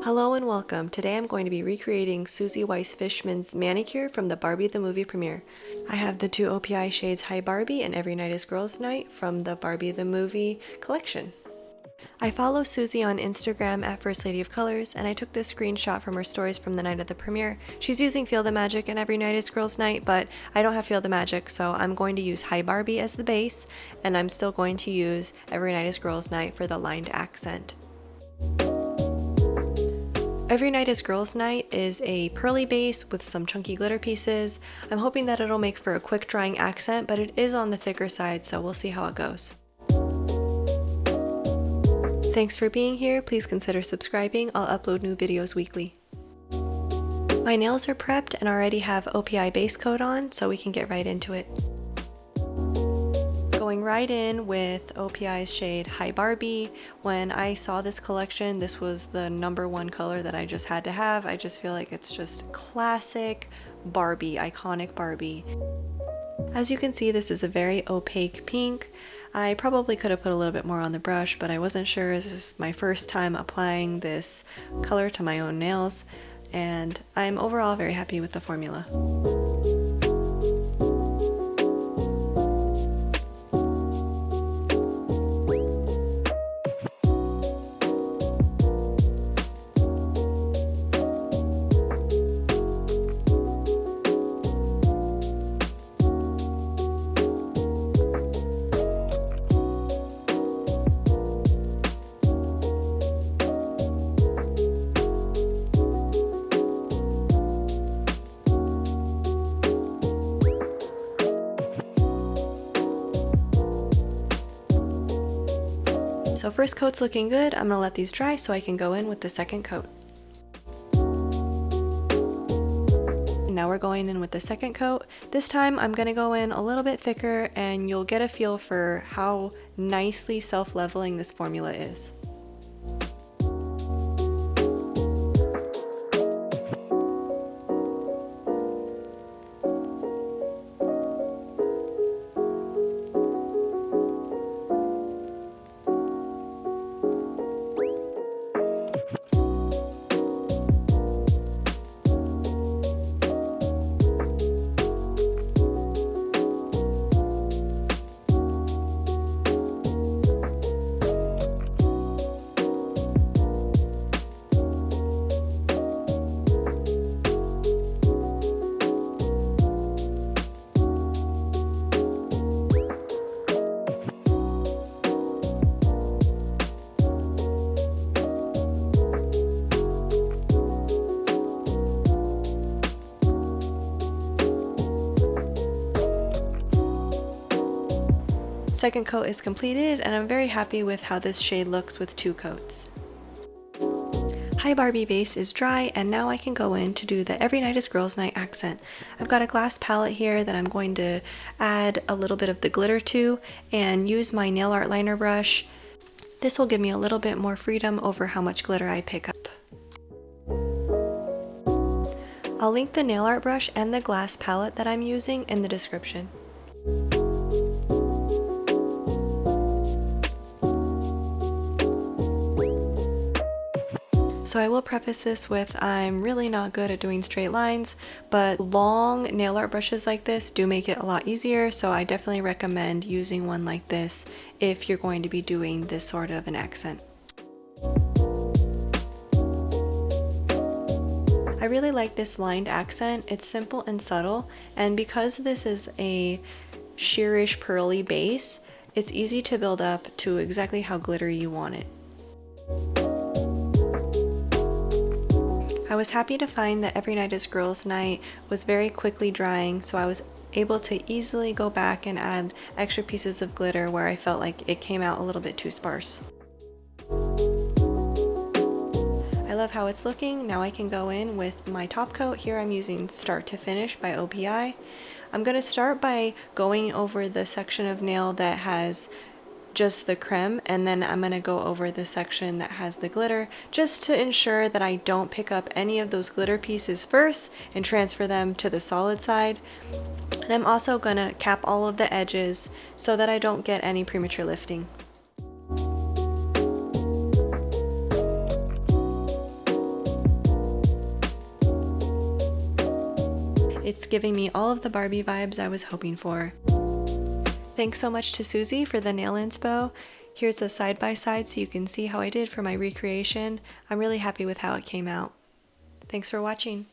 Hello and welcome. Today I'm going to be recreating Suzi Weiss-Fischmann's manicure from the Barbie the Movie premiere. I have the two OPI shades Hi Barbie and Every Night is Girls' Night from the Barbie the Movie collection. I follow Suzi on Instagram at First Lady of Colors, and I took this screenshot from her stories from the night of the premiere. She's using Feel the Magic and Every Night is Girls' Night, but I don't have Feel the Magic, so I'm going to use Hi Barbie as the base, and I'm still going to use Every Night is Girls' Night for the lined accent. Every Night is Girls' Night is a pearly base with some chunky glitter pieces. I'm hoping that it'll make for a quick drying accent, but it is on the thicker side, so we'll see how it goes. Thanks for being here. Please consider subscribing. I'll upload new videos weekly. My nails are prepped and already have OPI base coat on, so we can get right into it. Going right in with OPI's shade Hi Barbie. When I saw this collection, this was the #1 color that I just had to have. I just feel like it's just classic Barbie, iconic Barbie. As you can see, this is a very opaque pink. I probably could have put a little bit more on the brush, but I wasn't sure. This is my first time applying this color to my own nails, and I'm overall very happy with the formula. So first coat's looking good. I'm gonna let these dry so I can go in with the second coat. Now we're going in with the second coat. This time I'm gonna go in a little bit thicker, and you'll get a feel for how nicely self-leveling this formula is. Second coat is completed, and I'm very happy with how this shade looks with two coats. Hi Barbie base is dry, and now I can go in to do the Every Night is Girls' Night accent. I've got a glass palette here that I'm going to add a little bit of the glitter to and use my nail art liner brush. This will give me a little bit more freedom over how much glitter I pick up. I'll link the nail art brush and the glass palette that I'm using in the description. So I will preface this with I'm really not good at doing straight lines, but long nail art brushes like this do make it a lot easier, so I definitely recommend using one like this if you're going to be doing this sort of an accent. I really like this lined accent. It's simple and subtle, and because this is a sheerish pearly base, it's easy to build up to exactly how glittery you want it. I was happy to find that Every Night is Girls' Night was very quickly drying, so I was able to easily go back and add extra pieces of glitter where I felt like it came out a little bit too sparse. I love how it's looking. Now I can go in with my top coat. Here I'm using Start to Finish by OPI. I'm going to start by going over the section of nail that has just the creme, and then I'm going to go over the section that has the glitter just to ensure that I don't pick up any of those glitter pieces first and transfer them to the solid side. And I'm also going to cap all of the edges so that I don't get any premature lifting. It's giving me all of the Barbie vibes I was hoping for. Thanks so much to Suzi for the nail inspo. Here's a side-by-side so you can see how I did for my recreation. I'm really happy with how it came out. Thanks for watching.